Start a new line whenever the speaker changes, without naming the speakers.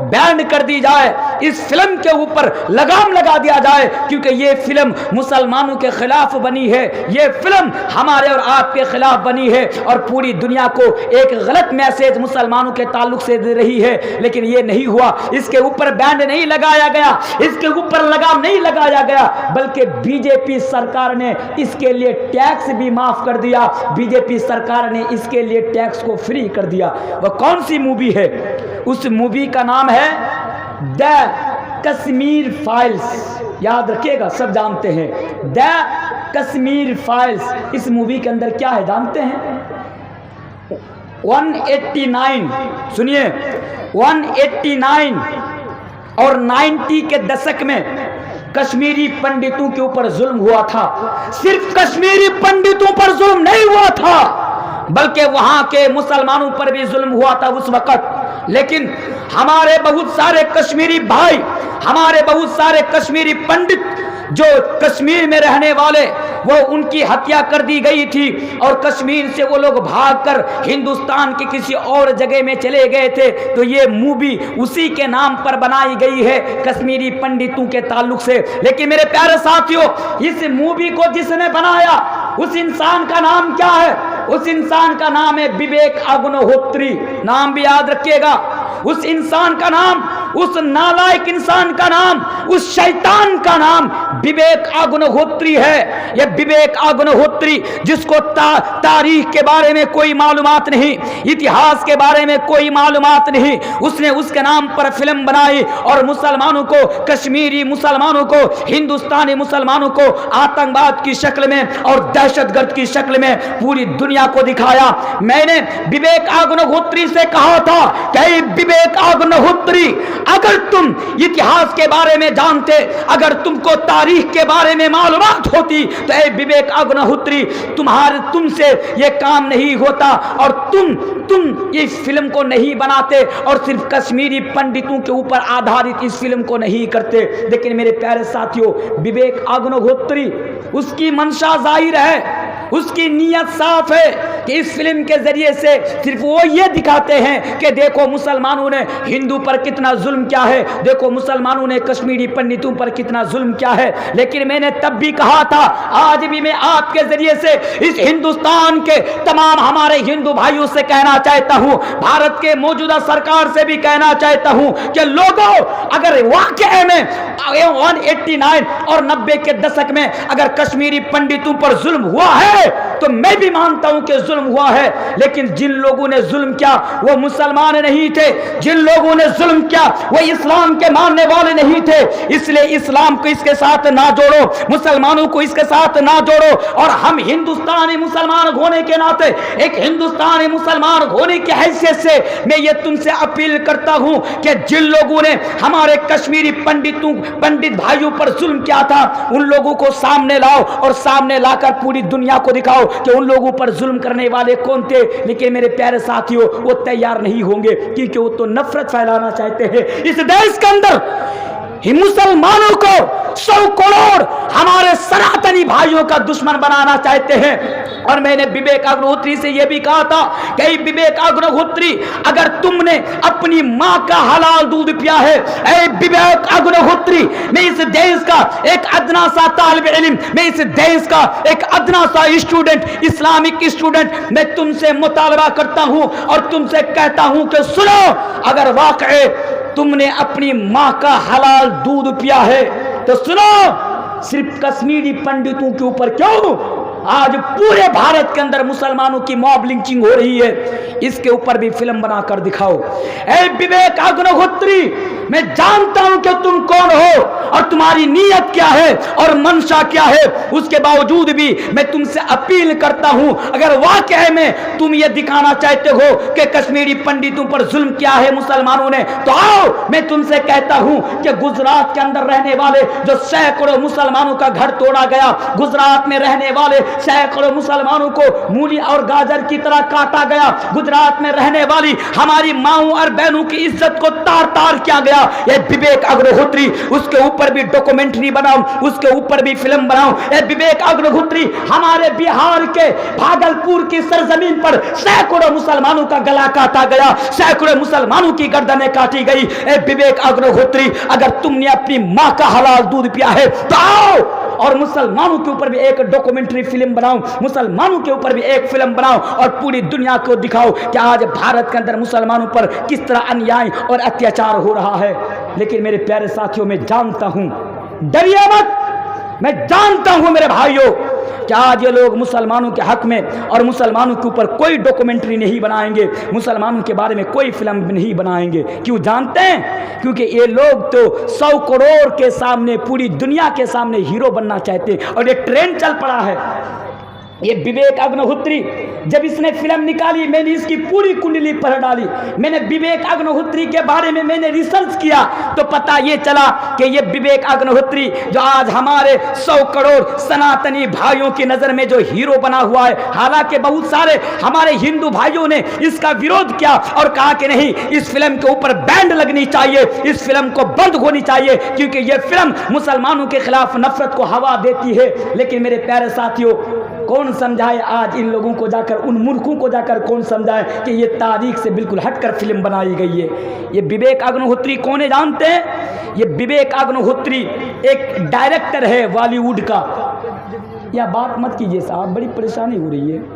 Ban कर दी जाए, इस फिल्म के ऊपर लगाम लगा दिया जाए, क्योंकि ये फिल्म मुसलमानों के खिलाफ बनी है, ये फिल्म हमारे और आपके खिलाफ बनी है और पूरी दुनिया को एक गलत मैसेज मुसलमानों के ताल्लुक से दे रही है। लेकिन ये नहीं हुआ, इसके ऊपर बैन नहीं लगाया गया, इसके ऊपर लगाम नहीं लगाया गया, बल्कि बीजेपी सरकार ने इसके लिए टैक्स भी माफ कर दिया। बीजेपी सरकार ने इसके लिए टैक्स को फ्री कर दिया। वह कौन सी मूवी है? उस मूवी का नाम है द कश्मीर फाइल्स। याद रखिएगा, सब जानते हैं द कश्मीर फाइल्स। इस मूवी के अंदर क्या है जानते हैं? 189, सुनिए, 189 और 90 के दशक में कश्मीरी पंडितों के ऊपर जुल्म हुआ था। सिर्फ कश्मीरी पंडितों पर जुल्म नहीं हुआ था, बल्कि वहां के मुसलमानों पर भी जुल्म हुआ था उस वक्त। लेकिन हमारे बहुत सारे कश्मीरी भाई, हमारे बहुत सारे कश्मीरी पंडित जो कश्मीर में रहने वाले, वो उनकी हत्या कर दी गई थी और कश्मीर से वो लोग भागकर हिंदुस्तान के किसी और जगह में चले गए थे। तो ये मूवी उसी के नाम पर बनाई गई है, कश्मीरी पंडितों के ताल्लुक से। लेकिन मेरे प्यारे साथियों, इस मूवी को जिसने बनाया उस इंसान का नाम क्या है? उस इंसान का नाम है विवेक अग्निहोत्री। नाम भी याद रखिएगा, उस इंसान का नाम, उस नालायक इंसान का नाम, उस शैतान का नाम विवेक अग्निहोत्री है। यह विवेक अग्निहोत्री जिसको तारीख के बारे में कोई मालूमात नहीं, इतिहास के बारे में कोई मालूमात नहीं, उसने उसके नाम पर फिल्म बनाई और मुसलमानों को, कश्मीरी मुसलमानों को, हिंदुस्तानी मुसलमानों को आतंकवाद की शक्ल में और दहशतगर्द की शक्ल में पूरी दुनिया को दिखाया। मैंने विवेक अग्निहोत्री से कहा था कि विवेक अग्निहोत्री, अगर तुम इतिहास के बारे में जानते, अगर तुमको तारीख के बारे में मालूमात होती, तो ऐ विवेक अग्निहोत्री, तुमसे ये काम नहीं होता और तुम इस फिल्म को नहीं बनाते और सिर्फ कश्मीरी पंडितों के ऊपर आधारित इस फिल्म को नहीं करते। लेकिन मेरे प्यारे साथियों, विवेक अग्निहोत्री, उसकी मंशा जाहिर है, उसकी नीयत साफ है कि इस फिल्म के जरिए से सिर्फ वो ये दिखाते हैं कि देखो मुसलमानों ने हिंदू पर कितना जुल्म किया है, देखो मुसलमानों ने कश्मीरी पंडितों पर कितना जुल्म किया है। लेकिन मैंने तब भी कहा था, आज भी मैं आपके जरिए से इस हिंदुस्तान के तमाम हमारे हिंदू भाइयों से कहना चाहता हूं, भारत के मौजूदा सरकार से भी कहना चाहता हूं कि लोगों, अगर वाकई में 189 और 90 के दशक में अगर कश्मीरी पंडितों पर जुल्म हुआ है तो मैं भी मानता हूं कि जुल्म हुआ है। लेकिन जिन लोगों ने जुल्म किया वो मुसलमान नहीं थे, जिन लोगों ने जुल्म किया वो इस्लाम के मानने वाले नहीं थे। इसलिए इस्लाम को इसके साथ ना जोड़ो, मुसलमानों को इसके साथ ना जोड़ो। और हम हिंदुस्तानी मुसलमान होने के नाते, एक हिंदुस्तानी मुसलमान होने की हैसियत से मैं ये तुमसे अपील करता हूं कि जिन लोगों ने हमारे कश्मीरी पंडित भाइयों पर जुल्म किया था, उन लोगों को सामने लाओ और सामने लाकर पूरी दुनिया को दिखाओ कि उन लोगों पर जुल्म करने वाले कौन थे। लेकिन मेरे प्यारे साथियों, वो तैयार नहीं होंगे, क्योंकि वो तो नफरत फैलाना चाहते हैं। इस देश के अंदर मुसलमानों को 100 करोड़ हमारे सनातनी भाइयों का दुश्मन बनाना चाहते हैं। और मैंने विवेक अग्निहोत्री से यह भी कहा था कि विवेक अग्निहोत्री, अगर तुमने अपनी मां का हलाल दूध पिया है, ऐ विवेक अग्निहोत्री, मैं इस देश का एक अदना सा तालिब इल्म, मैं इस देश का एक अदना सा स्टूडेंट, इस्लामिक स्टूडेंट, मैं तुमसे मुतालबा करता हूं और तुमसे कहता हूं कि सुनो, अगर वाकई तुमने अपनी मां का हलाल दूध पिया है तो सुनो, सिर्फ कश्मीरी पंडितों के ऊपर क्यों आज पूरे भारत के अंदर मुसलमानों की मॉब लिंचिंग हो रही है, इसके ऊपर भी फिल्म बनाकर दिखाओ। ऐ विवेक अग्निहोत्री, मैं जानता हूं कि तुम कौन हो और तुम्हारी नीयत क्या है और मंशा क्या है। उसके बावजूद भी मैं तुमसे अपील करता हूं, अगर वाकई में तुम ये दिखाना चाहते हो कि कश्मीरी पंडितों पर जुल्म किया है मुसलमानों ने, तो आओ, मैं तुमसे कहता हूं कि गुजरात के अंदर रहने वाले जो सैकड़ों मुसलमानों का घर तोड़ा गया, गुजरात में रहने वाले सैकड़ों मुसलमानों को मूली और गाजर की तरह काटा गया, गुजरात में रहने वाली हमारी माओं और बहनों की इज्जत को तार तार किया गया, ये विवेक अग्निहोत्री उसके ऊपर ऊपर भी डॉक्यूमेंट्री बनाऊं, उसके ऊपर भी फिल्म बनाऊं। ए विवेक अग्निहोत्री, हमारे बिहार के भागलपुर की सरजमीन पर सैकड़ों मुसलमानों का गला काटा गया, सैकड़ों मुसलमानों की गर्दनें काटी गई। ए विवेक अग्निहोत्री, अगर तुमने अपनी मां का हलाल दूध पिया है तो आओ और मुसलमानों के ऊपर भी एक डॉक्यूमेंट्री फिल्म बनाओ, मुसलमानों के ऊपर भी एक फिल्म बनाओ और पूरी दुनिया को दिखाओ कि आज भारत के अंदर मुसलमानों पर किस तरह अन्याय और अत्याचार हो रहा है। लेकिन मेरे प्यारे साथियों, मैं जानता हूं, डरिए मत, मैं जानता हूं मेरे भाइयों कि आज ये लोग मुसलमानों के हक में और मुसलमानों के ऊपर कोई डॉक्यूमेंट्री नहीं बनाएंगे, मुसलमानों के बारे में कोई फिल्म नहीं बनाएंगे। क्यों जानते हैं? क्योंकि ये लोग तो 100 करोड़ के सामने, पूरी दुनिया के सामने हीरो बनना चाहते हैं और ये ट्रेंड चल पड़ा है। ये विवेक अग्निहोत्री जब इसने फिल्म निकाली, मैंने इसकी पूरी कुंडली पढ़ डाली, मैंने विवेक अग्निहोत्री के बारे में मैंने रिसर्च किया तो पता ये चला कि ये विवेक अग्निहोत्री जो आज हमारे 100 करोड़ सनातनी भाइयों की नज़र में जो हीरो बना हुआ है, हालांकि बहुत सारे हमारे हिंदू भाइयों ने इसका विरोध किया और कहा कि नहीं, इस फिल्म के ऊपर बैंड लगनी चाहिए, इस फिल्म को बंद होनी चाहिए क्योंकि ये फिल्म मुसलमानों के खिलाफ नफरत को हवा देती है। लेकिन मेरे प्यारे साथियों, कौन समझाए आज इन लोगों को जाकर, उन मूर्खों को जाकर कौन समझाए कि ये तारीख से बिल्कुल हटकर फिल्म बनाई गई है। ये विवेक अग्निहोत्री कौन है जानते हैं? ये विवेक अग्निहोत्री एक डायरेक्टर है बॉलीवुड का। या बात मत कीजिए साहब, बड़ी परेशानी हो रही है।